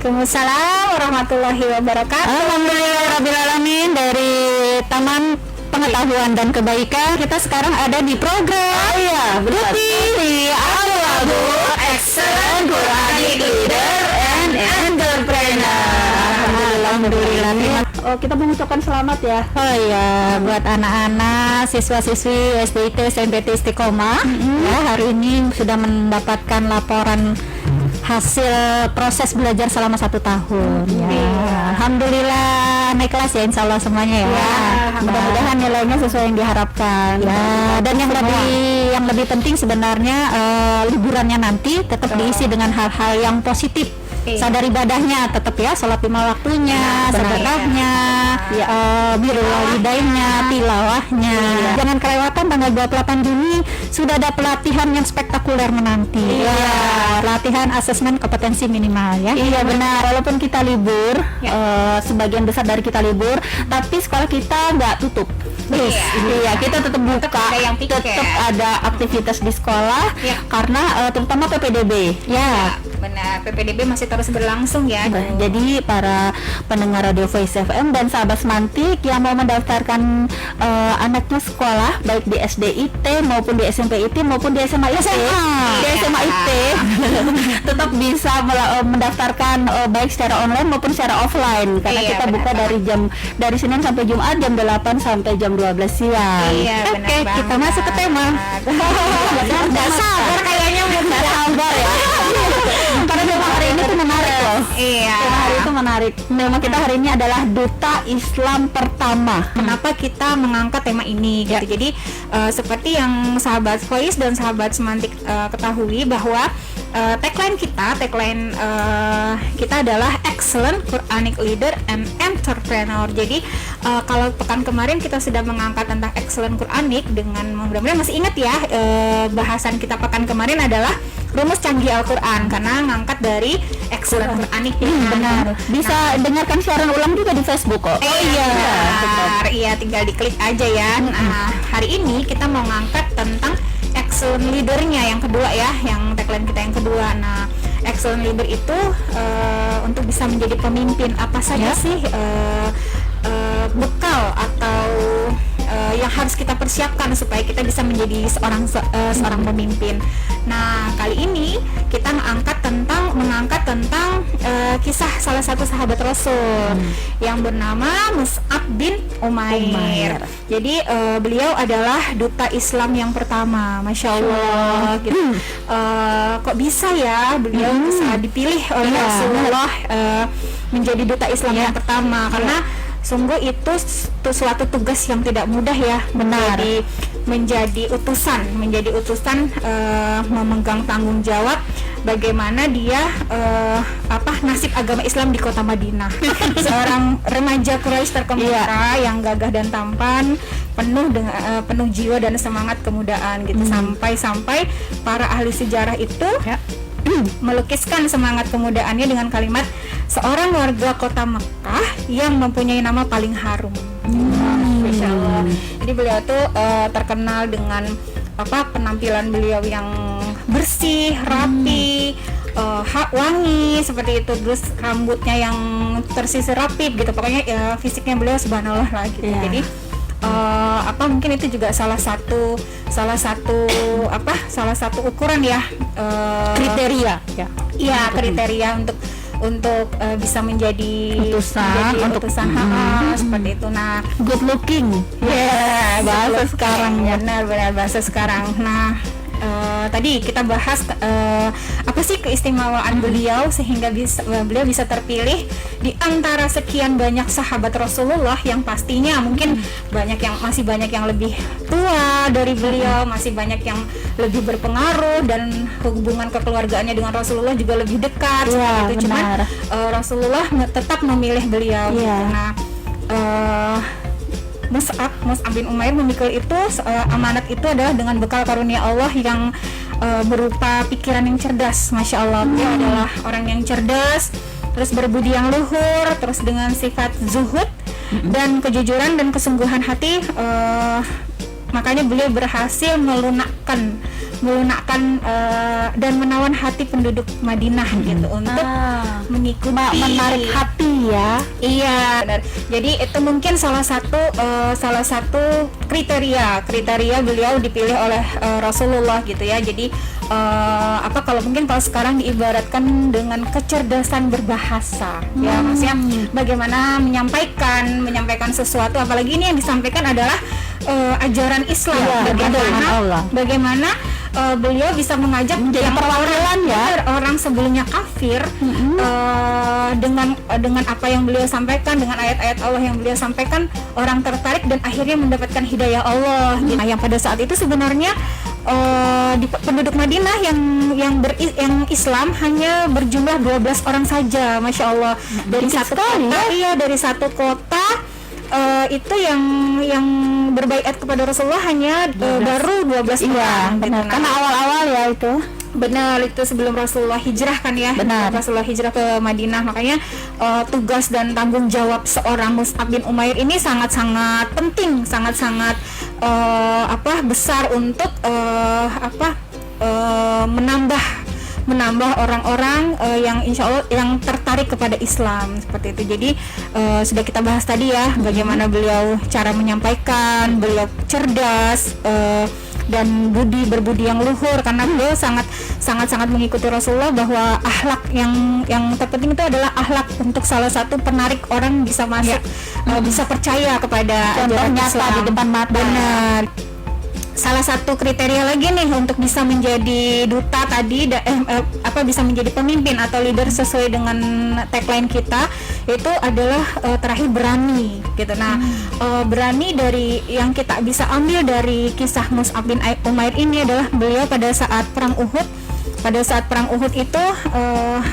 Waalaikumsalam warahmatullahi wabarakatuh. Alhamdulillahirrabbilalamin. Dari Taman Pengetahuan dan Kebaikan, kita sekarang ada di program Duti Abu Excellent Quranic Leader and Entrepreneur. Alhamdulillah. Oh, kita mengucapkan selamat ya. Oh iya, buat anak-anak, siswa-siswi SDIT SMPT Istiqomah, ya, hari ini sudah mendapatkan laporan hasil proses belajar selama 1 tahun. Ya. Alhamdulillah naik kelas ya, insya Allah semuanya ya. Mudah-mudahan nilainya sesuai yang diharapkan. Ya. Dan yang lebih penting sebenarnya liburannya nanti tetap diisi dengan hal-hal yang positif. Sadar ibadahnya tetap ya, sholat 5 waktunya, sedekahnya, birrul walidainnya, tilawahnya. Jangan kelewatan tanggal 28 Juni sudah ada pelatihan yang spektakuler menanti. Pelatihan asesmen kompetensi minimal ya. Iya benar, walaupun kita libur, sebagian besar dari kita libur, tapi sekolah kita nggak tutup. Terus, kita tetap buka, tetap ada aktivitas di sekolah, karena terutama PPDB. Ya, benar, PPDB masih terus berlangsung ya. Jadi para pendengar Radio Voice FM dan sahabat Semantik yang mau mendaftarkan anaknya sekolah, baik di SDIT maupun di SMP IT maupun di SMA IT, tetap bisa mendaftarkan baik secara online maupun secara offline, karena kita buka dari Senin sampai Jumat jam 8 sampai jam 12 siang. Oke, kita masuk ke tema. Nggak sabar kayaknya Nggak sabar ya. Karena tema hari ini tuh menarik loh. Tema hari itu menarik. Tema kita hari ini adalah Duta Islam Pertama. Kenapa kita mengangkat tema ini gitu. Jadi seperti yang sahabat Voice dan sahabat Semantik ketahui bahwa tagline kita adalah Excellent Quranic Leader and Entrepreneur. Jadi kalau pekan kemarin kita sudah mengangkat tentang Excellent Quranic, dengan mudah-mudahan masih ingat ya, bahasan kita pekan kemarin adalah rumus canggih Al-Quran, karena ngangkat dari Excellent Quranic. Benar. Bisa dengarkan siaran ulang juga di Facebook kok. Iya, tinggal diklik aja ya. Nah, hari ini kita mau ngangkat tentang excellent leader-nya yang kedua ya, yang tagline kita yang kedua. Nah, excellent leader itu untuk bisa menjadi pemimpin apa saja sih bekal atau yang harus kita persiapkan supaya kita bisa menjadi seorang pemimpin. Nah, kali ini kita mengangkat tentang kisah salah satu sahabat Rasul yang bernama Mus'ab bin Umair. Jadi beliau adalah duta Islam yang pertama, Masya Allah gitu. Kok bisa ya beliau bisa dipilih oleh Rasulullah menjadi duta Islam yang pertama, karena sungguh itu suatu tugas yang tidak mudah ya. Benar. Menjadi utusan memegang tanggung jawab bagaimana dia nasib agama Islam di kota Madinah. Seorang remaja Quraisy terkemuka yang gagah dan tampan, penuh jiwa dan semangat kemudaan gitu. Sampai para ahli sejarah itu melukiskan semangat kemudaannya dengan kalimat seorang warga kota Mekah yang mempunyai nama paling harum. Masya Allah. Jadi beliau tuh terkenal dengan penampilan beliau yang bersih, rapi, wangi seperti itu, terus rambutnya yang tersisir rapi gitu. Pokoknya fisiknya beliau subhanallah lah gitu. Jadi mungkin itu juga salah satu ukuran ya, kriteria ya. Iya, kriteria untuk bisa menjadi utusan seperti itu. Nah, good looking. Bahasa sekarang ya. Benar bahasa sekarang. Nah, tadi kita bahas apa sih keistimewaan beliau sehingga beliau bisa terpilih di antara sekian banyak sahabat Rasulullah yang pastinya mungkin masih banyak yang lebih tua dari beliau, masih banyak yang lebih berpengaruh, dan hubungan kekeluargaannya dengan Rasulullah juga lebih dekat seperti itu. Cuman Rasulullah tetap memilih beliau. Nah, Mus'ab bin Umair memikul itu amanat itu adalah dengan bekal karunia Allah yang berupa pikiran yang cerdas. Masya Allah, dia adalah orang yang cerdas, terus berbudi yang luhur, terus dengan sifat zuhud dan kejujuran dan kesungguhan hati. Makanya beliau berhasil melunakkan dan menawan hati penduduk Madinah gitu untuk mengikuti, menarik hati ya. Iya, benar. Jadi itu mungkin salah satu kriteria beliau dipilih oleh Rasulullah gitu ya. Jadi kalau sekarang diibaratkan dengan kecerdasan berbahasa, ya maksudnya bagaimana menyampaikan sesuatu, apalagi ini yang disampaikan adalah ajaran Islam, bagaimana beliau bisa mengajak menjadi perwakilan orang sebelumnya kafir dengan apa yang beliau sampaikan, dengan ayat-ayat Allah yang beliau sampaikan, orang tertarik dan akhirnya mendapatkan hidayah Allah. Nah, yang pada saat itu sebenarnya di penduduk Madinah yang Islam hanya berjumlah 12 orang saja, Masya Allah. Dari satu kota, dari satu kota itu yang berbaiat kepada Rasulullah hanya baru 12 orang. Benar. Karena awal-awal ya itu. Benar, itu sebelum Rasulullah hijrah kan ya. Benar. Rasulullah hijrah ke Madinah, makanya tugas dan tanggung jawab seorang Mus'ab bin Umair ini sangat-sangat penting, sangat-sangat besar untuk menambah orang-orang yang insya Allah yang tertarik kepada Islam seperti itu. Jadi sudah kita bahas tadi ya, bagaimana beliau cara menyampaikan, beliau cerdas dan berbudi yang luhur, karena beliau sangat mengikuti Rasulullah, bahwa akhlak yang terpenting itu adalah akhlak untuk salah satu penarik orang bisa masuk, bisa percaya kepada ajaran Islam di depan mata. Benar. Salah satu kriteria lagi nih untuk bisa menjadi duta tadi, bisa menjadi pemimpin atau leader sesuai dengan tagline kita, itu adalah terakhir berani gitu. Nah, berani dari yang kita bisa ambil dari kisah Mus'ab bin Umair ini adalah beliau pada saat perang Uhud. Pada saat perang Uhud itu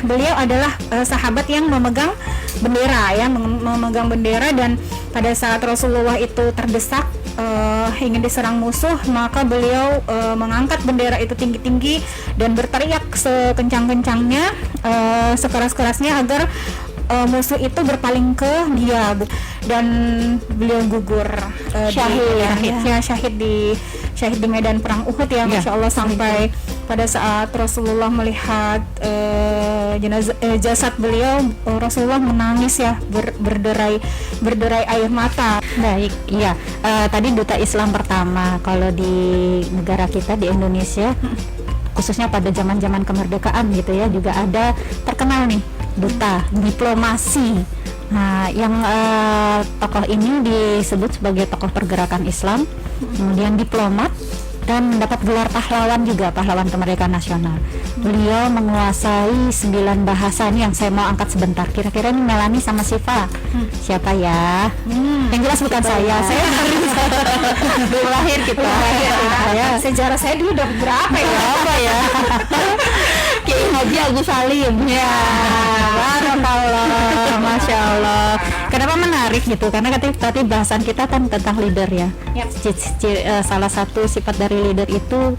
beliau adalah sahabat yang memegang bendera ya, memegang bendera, dan pada saat Rasulullah itu terdesak ingin diserang musuh, maka beliau mengangkat bendera itu tinggi-tinggi dan berteriak sekencang-kencangnya, sekeras-kerasnya agar musuh itu berpaling ke dia, dan beliau gugur syahid di medan perang Uhud ya, Masya Allah. Sampai pada saat Rasulullah melihat jasad beliau, Rasulullah menangis ya, berderai air mata. Baik, iya. Tadi duta Islam pertama kalau di negara kita di Indonesia, khususnya pada zaman-zaman kemerdekaan gitu ya, juga ada terkenal nih duta diplomasi. Nah, yang tokoh ini disebut sebagai tokoh pergerakan Islam, kemudian diplomat, dan mendapat gelar pahlawan juga, pahlawan kemerdekaan nasional. Beliau menguasai 9 bahasa. Ini yang saya mau angkat sebentar. Kira-kira ini Melani sama Siva siapa ya? Yang jelas bukan saya. Saya belum lahir kita. Sejarah saya dulu udah berapa ya? Kiai Haji Agus Salim. Ya, barakallah, Masya Allah. Kenapa menarik gitu? Karena tadi bahasan kita kan tentang leader ya. Salah satu sifat dari leader itu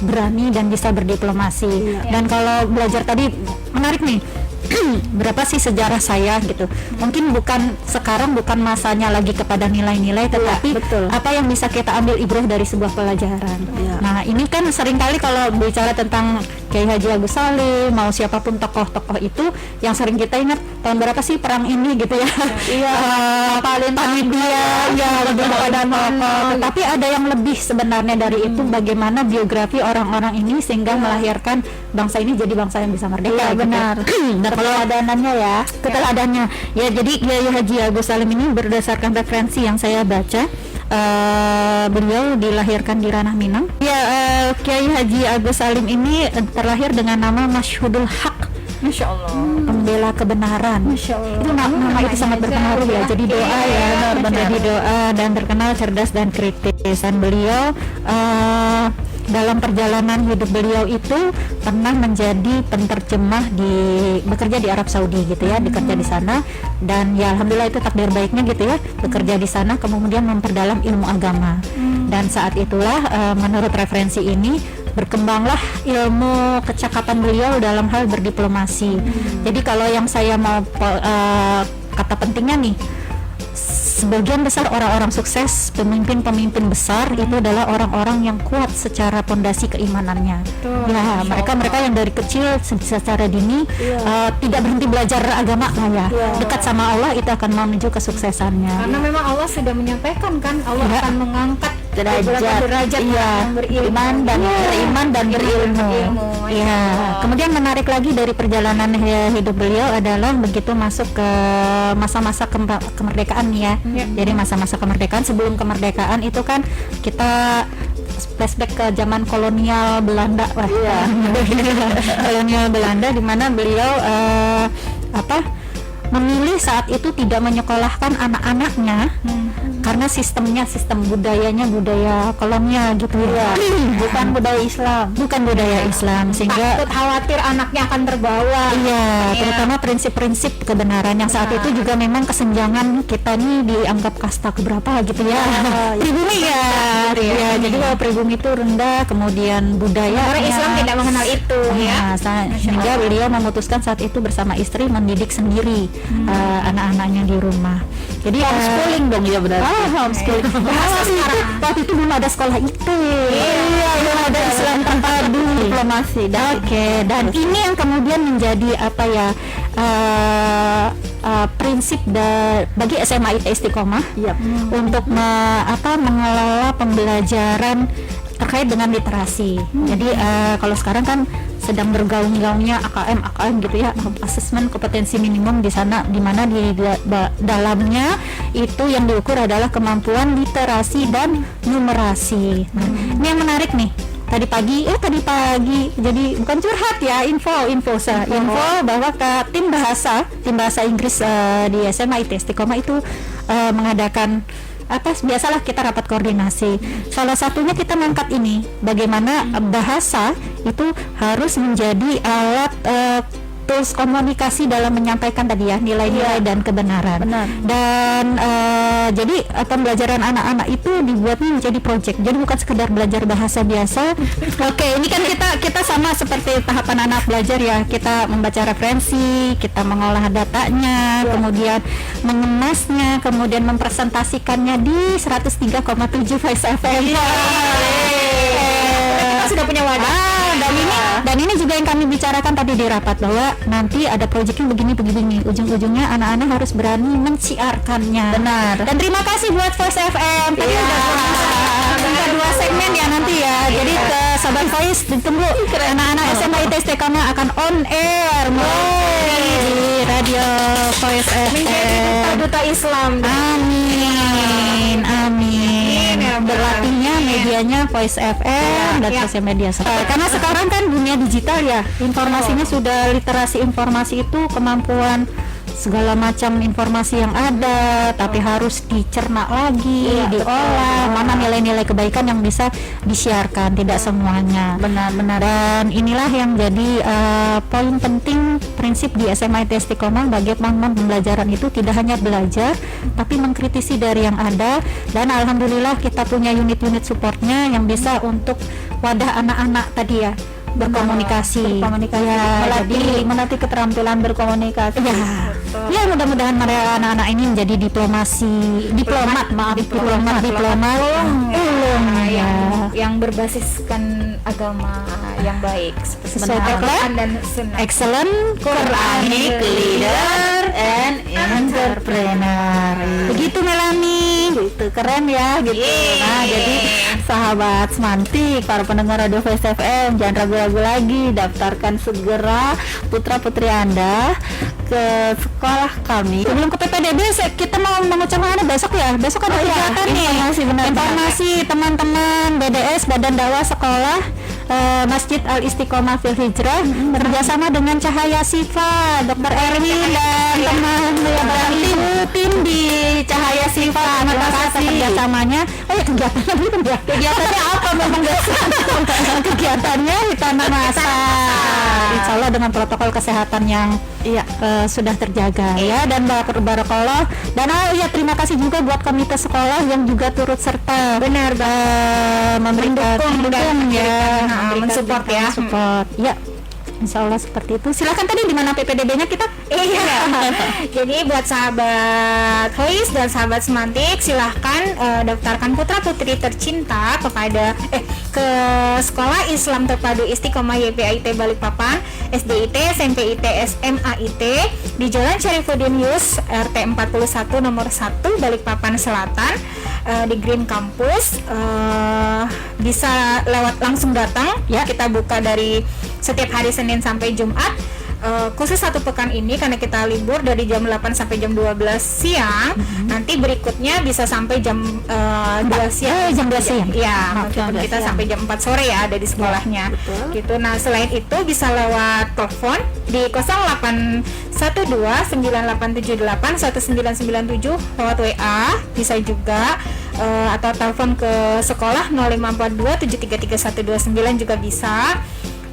berani dan bisa berdiplomasi. Dan kalau belajar tadi menarik nih. Berapa sih sejarah saya gitu? Mungkin sekarang bukan masanya lagi kepada nilai-nilai, tetapi apa yang bisa kita ambil ibrah dari sebuah pelajaran. Nah, ini kan seringkali kalau bicara tentang Kiai Haji Agus Salim, mau siapapun tokoh-tokoh itu, yang sering kita ingat tahun berapa sih perang ini gitu ya? Paling dia ya lebih kepada tokoh. Tapi ada yang lebih sebenarnya dari itu, bagaimana biografi orang-orang ini sehingga melahirkan bangsa ini jadi bangsa yang bisa merdeka. Benar. Keteladanannya ya, keteladannya ya. Jadi Kiai Haji Agus Salim ini berdasarkan referensi yang saya baca, beliau dilahirkan di Ranah Minang. Kiai Haji Agus Salim ini terlahir dengan nama Masyhudul Haq, Masya Allah, pembela kebenaran. Masya Allah. Itu nama itu sangat berpengaruh ya. Jadi doa ya, menjadi doa, dan terkenal cerdas dan kritis. Dan beliau dalam perjalanan hidup beliau itu pernah menjadi penterjemah bekerja di Arab Saudi gitu ya, bekerja di sana, dan ya alhamdulillah itu takdir baiknya gitu ya, bekerja di sana, kemudian memperdalam ilmu agama. Dan saat itulah menurut referensi ini berkembanglah ilmu kecakapan beliau dalam hal berdiplomasi. Jadi kalau yang saya mau kata pentingnya nih, sebagian besar orang-orang sukses, pemimpin-pemimpin besar itu adalah orang-orang yang kuat secara pondasi keimanannya. Ya, mereka yang dari kecil secara dini tidak berhenti belajar agama lah ya. Dekat sama Allah itu akan menuju kesuksesannya. Karena memang Allah sudah menyampaikan kan, Allah akan mengangkat derajat yang beriman dan berilmu. Iya. Kemudian menarik lagi dari perjalanan hidup beliau adalah begitu masuk ke masa-masa kemerdekaan nih ya. Jadi masa-masa kemerdekaan, sebelum kemerdekaan itu kan kita flashback ke zaman kolonial Belanda lah. Kolonial Belanda di mana beliau memilih saat itu tidak menyekolahkan anak-anaknya karena sistem budayanya budaya kolonial gitu ya. Bukan budaya Islam sehingga takut khawatir anaknya akan terbawa. Terutama prinsip-prinsip kebenaran yang saat itu juga memang kesenjangan kita nih dianggap kasta keberapa gitu ya. Pribumi jadi kalau pribumi itu rendah, kemudian budaya orang Islam tidak mengenal itu sehingga beliau memutuskan saat itu bersama istri mendidik sendiri anak-anaknya di rumah. Jadi homeschooling dong ya benar. Homeschooling. Waktu itu belum ada sekolah itu. Belum ada Islam terpadu. Diplomasi. Dan ini yang kemudian menjadi prinsip bagi SMA IT Istiqomah untuk mengelola pembelajaran terkait dengan literasi. Jadi kalau sekarang kan sedang bergaung-gaungnya AKM gitu ya, asesmen kompetensi minimum di sana, di mana di dalamnya itu yang diukur adalah kemampuan literasi dan numerasi. Ini yang menarik nih. Tadi pagi jadi bukan curhat ya, info bahwa tim bahasa Inggris di SMA IT Istiqomah itu mengadakan biasalah kita rapat koordinasi. Salah satunya kita mengangkat ini, bagaimana bahasa itu harus menjadi alat tools komunikasi dalam menyampaikan tadi ya nilai-nilai dan kebenaran. Dan jadi pembelajaran anak-anak itu dibuatnya menjadi project. Jadi bukan sekedar belajar bahasa biasa. Ini kan kita sama seperti tahapan anak belajar ya. Kita membaca referensi, kita mengolah datanya, kemudian mengemasnya, kemudian mempresentasikannya di 103,7 Voice FM. Kita sudah punya wadah. Dan ini juga yang kami bicarakan tadi di rapat, bahwa nanti ada proyeknya begini, ujung-ujungnya anak-anak harus berani menciarkannya. Benar. Dan terima kasih buat Voice FM. Tadi udah 2 segmen ya nanti ya. Jadi ke Sobat Voice ditunggu, anak-anak SMA IT Istiqomah akan on air di radio Voice FM. Menjadi duta Islam. Amin. Berlatihnya medianya Voice FM dan sosial media. Karena sekarang kan dunia digital ya, informasinya sudah literasi informasi itu kemampuan segala macam informasi yang ada, tapi harus dicerna lagi, diolah, mana nilai-nilai kebaikan yang bisa disiarkan, tidak semuanya. Benar. Dan inilah yang jadi poin penting prinsip di SMA IT Istiqomah, bagaimana pembelajaran itu tidak hanya belajar, tapi mengkritisi dari yang ada. Dan alhamdulillah kita punya unit-unit supportnya yang bisa untuk wadah anak-anak tadi ya, berkomunikasi. Melatih keterampilan berkomunikasi. Ya mudah-mudahan mereka anak-anak ini menjadi diplomat yang berbasiskan agama yang baik, sesuai Quran dan Sunnah. Excellent Quranic leader and entrepreneur. Begitu Melanie, itu keren ya gitu. Nah, jadi sahabat semantik, para pendengar Radio Voice FM, jangan ragu-ragu lagi, daftarkan segera putra-putri Anda ke sekolah kami. Sebelum ke PPDB, kita mau mengucapkan besok ya. Besok ada kegiatan nih. Informasi teman-teman BDS Badan Dakwah Sekolah Masjid Al Istiqomah Fil Hijrah bekerjasama dengan Cahaya Sifa, Dr. Erwin dan teman tim di Cahaya Sifa. Terima kasih kerjasamanya. Kegiatannya apa memang kegiatannya di Taman Masa. Insya Allah dengan protokol kesehatan yang sudah terjaga ya, dan barakallah. Dan terima kasih juga buat komite sekolah yang juga turut serta memberikan mendukung ya, mensupport ya. Insya Allah seperti itu. Silakan tadi di mana PPDB-nya kita? Iya. Jadi buat sahabat Hois dan sahabat Semantik, silahkan daftarkan putra putri tercinta kepada ke Sekolah Islam Terpadu Istiqomah YPAIT Balikpapan, SDIT, SMPIT, SMAIT di Jalan Syarifuddin Yus, RT 41 nomor 1 Balikpapan Selatan, di Green Campus. Bisa lewat langsung datang ya. Kita buka dari setiap hari Senin sampai Jumat. Khusus 1 pekan ini karena kita libur dari jam 8 sampai jam 12 siang. Nanti berikutnya bisa sampai jam 2 siang. Jam 2 siang. Ya, meskipun kita sampai jam 4 sore ya ada di sekolahnya. Gitu. Nah, selain itu bisa lewat telepon di 0812 9878 1997 lewat WA, bisa juga atau telepon ke sekolah 0542 733129 juga bisa.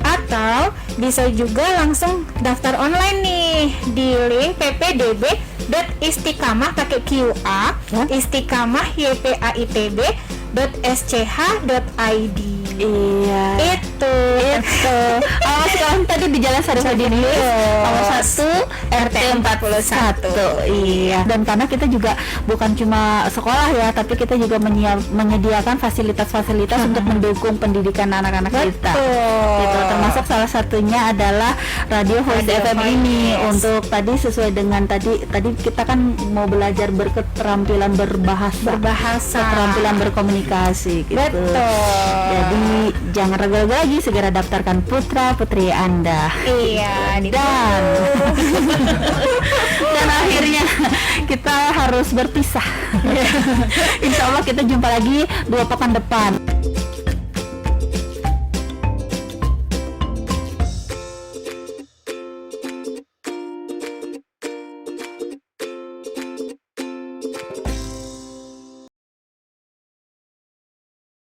Atau bisa juga langsung daftar online nih di link ppdb.istiqamah pakai QA istiqamah ypaitb.sch.id. Iya. Itu. Awal sekolah tadi di Jalan Syarifuddin nomor 1 RT 41. Iya. Dan karena kita juga bukan cuma sekolah ya, tapi kita juga menyediakan fasilitas-fasilitas untuk mendukung pendidikan anak-anak kita. Gitu. Termasuk salah satunya adalah Radio Voice FM ini. Untuk tadi sesuai dengan tadi kita kan mau belajar berketerampilan berbahasa, keterampilan berkomunikasi gitu. Betul. Jadi jangan ragu-ragu lagi, segera daftarkan putra putri Anda. Iya, dan akhirnya kita harus berpisah. Insya Allah kita jumpa lagi 2 pekan depan.